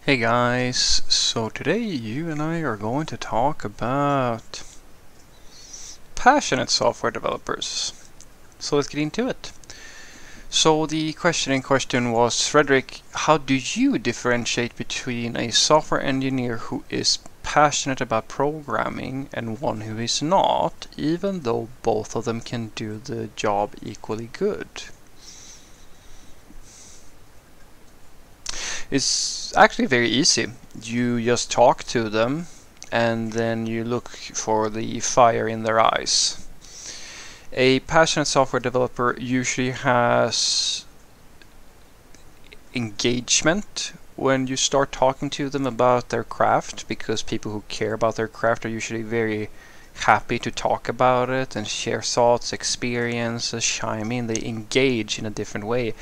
Hey guys, so today you and I are going to talk about passionate software developers. So let's get into it. So the question in question was, Frederick, how do you differentiate between a software engineer who is passionate about programming and one who is not, even though both of them can do the job equally good? It's actually very easy. You just talk to them and then you look for the fire in their eyes. A passionate software developer usually has engagement when you start talking to them about their craft, because people who care about their craft are usually very happy to talk about it and share thoughts, experiences, chime in. They engage in a different way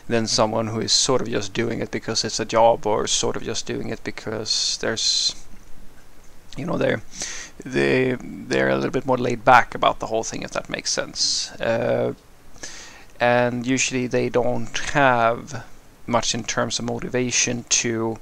than someone who is sort of just doing it because it's a job, or sort of just doing it because there's, you know, they're a little bit more laid back about the whole thing, if that makes sense. And usually they don't have much in terms of motivation to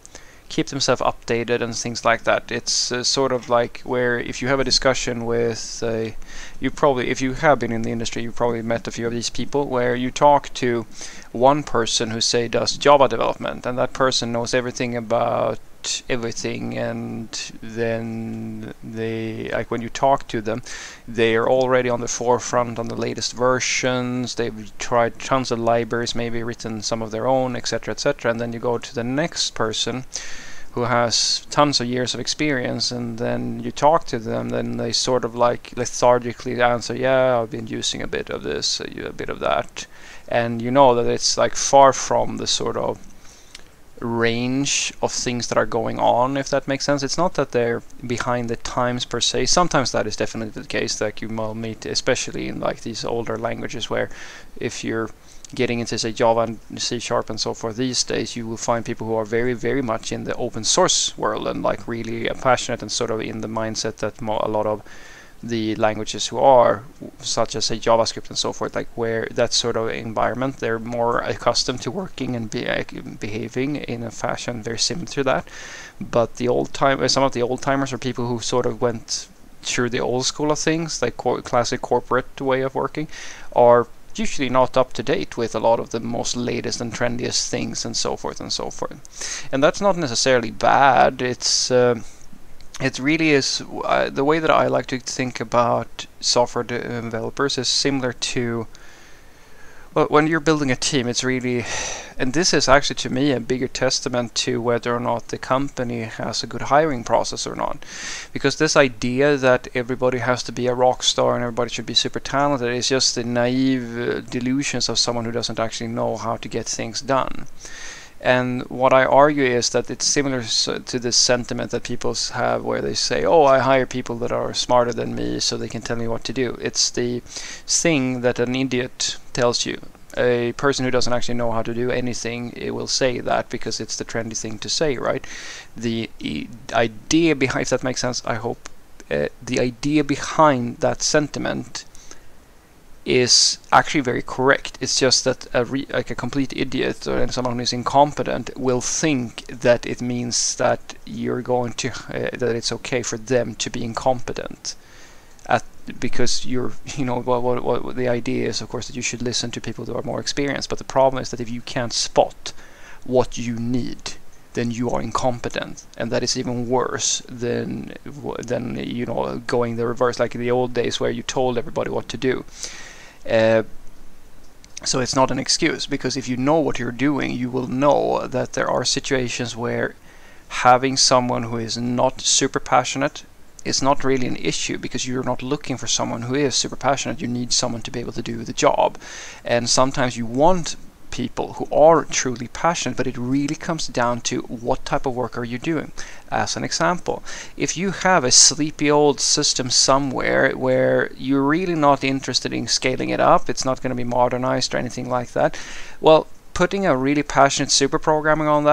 keep themselves updated and things like that. It's sort of like where if you have a discussion with if you have been in the industry, you've probably met a few of these people where you talk to one person who say does Java development, and that person knows everything about everything, and then they, like, when you talk to them, they are already on the forefront on the latest versions. They've tried tons of libraries, maybe written some of their own, etc., etc. And then you go to the next person who has tons of years of experience, and then you talk to them, then they sort of like lethargically answer, yeah, I've been using a bit of this, a bit of that. And you know that it's like far from the sort of range of things that are going on, if that makes sense. It's not that they're behind the times per se. Sometimes that is definitely the case, that you will meet, especially in like these older languages, where if you're getting into, say, Java and C# and so forth these days, you will find people who are very, very much in the open source world and like really passionate and sort of in the mindset that a lot of the languages who are, such as, say, JavaScript and so forth, like where that sort of environment, they're more accustomed to working and behaving in a fashion very similar to that. But some of the old timers are people who sort of went through the old school of things, like classic corporate way of working, are usually not up to date with a lot of the most latest and trendiest things and so forth and so forth. And that's not necessarily bad. It really is. The way that I like to think about software developers is similar to, well, when you're building a team, it's really, and this is actually to me a bigger testament to whether or not the company has a good hiring process or not. Because this idea that everybody has to be a rock star and everybody should be super talented is just the naive delusions of someone who doesn't actually know how to get things done. And what I argue is that it's similar to this sentiment that people have where they say, oh, I hire people that are smarter than me so they can tell me what to do. It's the thing that an idiot tells you. A person who doesn't actually know how to do anything, it will say that because it's the trendy thing to say, right? The idea behind, if that makes sense, I hope, the idea behind that sentiment is actually very correct. It's just that like a complete idiot or someone who is incompetent will think that it means that you're going to that it's okay for them to be incompetent, because you're, you know, what the idea is, of course, that you should listen to people who are more experienced. But the problem is that if you can't spot what you need, then you are incompetent, and that is even worse than you know, going the reverse, like in the old days where you told everybody what to do. So it's not an excuse, because if you know what you're doing, you will know that there are situations where having someone who is not super passionate is not really an issue, because you're not looking for someone who is super passionate. You need someone to be able to do the job. And sometimes you want people who are truly passionate, but it really comes down to what type of work are you doing. As an example, if you have a sleepy old system somewhere where you're really not interested in scaling it up, it's not going to be modernized or anything like that, well, putting a really passionate super programming on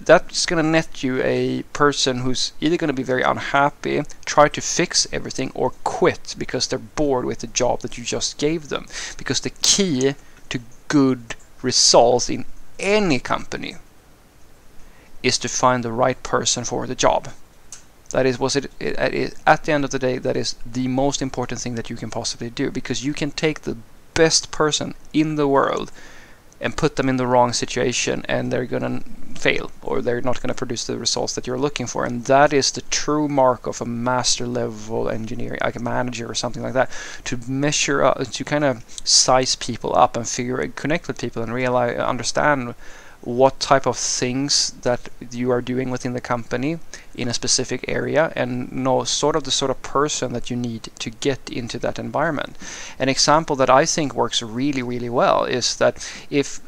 that's going to net you a person who's either going to be very unhappy, try to fix everything, or quit because they're bored with the job that you just gave them. Because the key to good results in any company is to find the right person for the job. That is, at the end of the day, that is the most important thing that you can possibly do, because you can take the best person in the world and put them in the wrong situation, and they're gonna fail, or they're not gonna produce the results that you're looking for. And that is the true mark of a master level engineer, like a manager or something like that, to measure up, to kind of size people up and connect with people and understand what type of things that you are doing within the company in a specific area, and know the sort of person that you need to get into that environment. An example that I think works really, really well is that if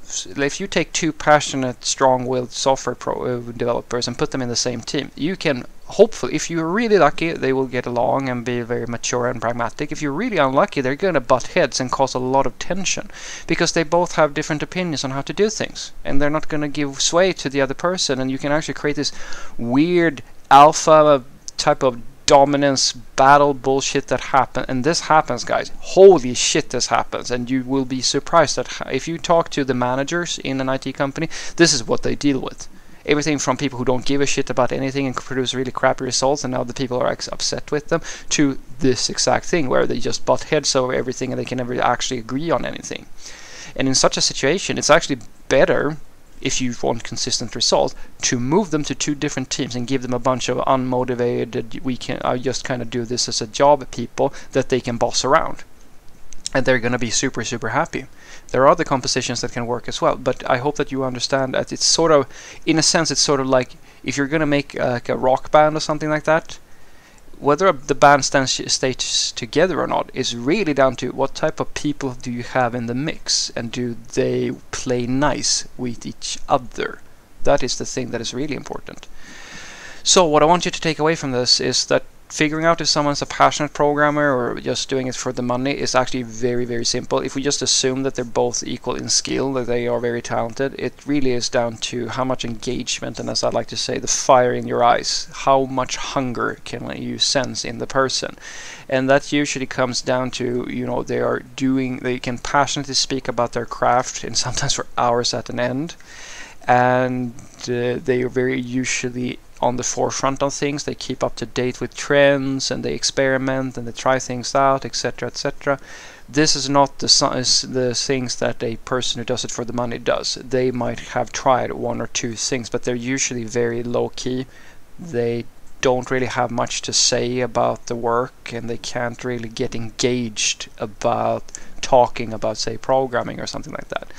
you take two passionate, strong-willed software developers and put them in the same team, you can hopefully, if you're really lucky, they will get along and be very mature and pragmatic. If you're really unlucky, they're going to butt heads and cause a lot of tension, because they both have different opinions on how to do things, and they're not going to give sway to the other person, and you can actually create this weird alpha type of dominance battle bullshit that happen. And this happens, guys. Holy shit, this happens. And you will be surprised that if you talk to the managers in an IT company, this is what they deal with. Everything from people who don't give a shit about anything and produce really crappy results, and now the people are upset with them, to this exact thing where they just butt heads over everything and they can never actually agree on anything. And in such a situation, it's actually better, if you want consistent results, to move them to two different teams and give them a bunch of unmotivated, I just kind of do this as a job people that they can boss around. And they're going to be super, super happy. There are other compositions that can work as well, but I hope that you understand that it's sort of, in a sense, it's sort of like if you're going to make like a rock band or something like that, whether the band stays together or not is really down to what type of people do you have in the mix, and do they play nice with each other. That is the thing that is really important. So what I want you to take away from this is that figuring out if someone's a passionate programmer or just doing it for the money is actually very, very simple. If we just assume that they're both equal in skill, that they are very talented, it really is down to how much engagement, and as I like to say, the fire in your eyes. How much hunger can you sense in the person? And that usually comes down to, they can passionately speak about their craft, and sometimes for hours at an end. And they are very usually on the forefront of things. They keep up to date with trends, and they experiment and they try things out, etc., etc. This is not the things that a person who does it for the money does. They might have tried one or two things, but they're usually very low key. They don't really have much to say about the work, and they can't really get engaged about talking about, say, programming or something like that.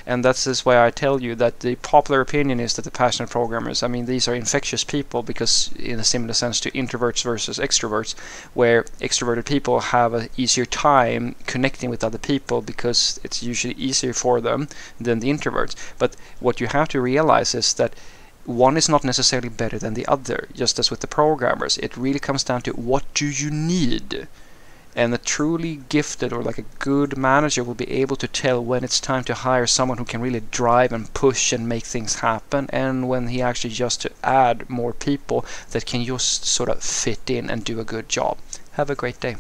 And that's why I tell you that the popular opinion is that the passionate programmers, I mean, these are infectious people, because in a similar sense to introverts versus extroverts, where extroverted people have an easier time connecting with other people because it's usually easier for them than the introverts. But what you have to realize is that one is not necessarily better than the other, just as with the programmers. It really comes down to what do you need? And a truly gifted, or like a good manager, will be able to tell when it's time to hire someone who can really drive and push and make things happen, and when he actually just to add more people that can just sort of fit in and do a good job. Have a great day.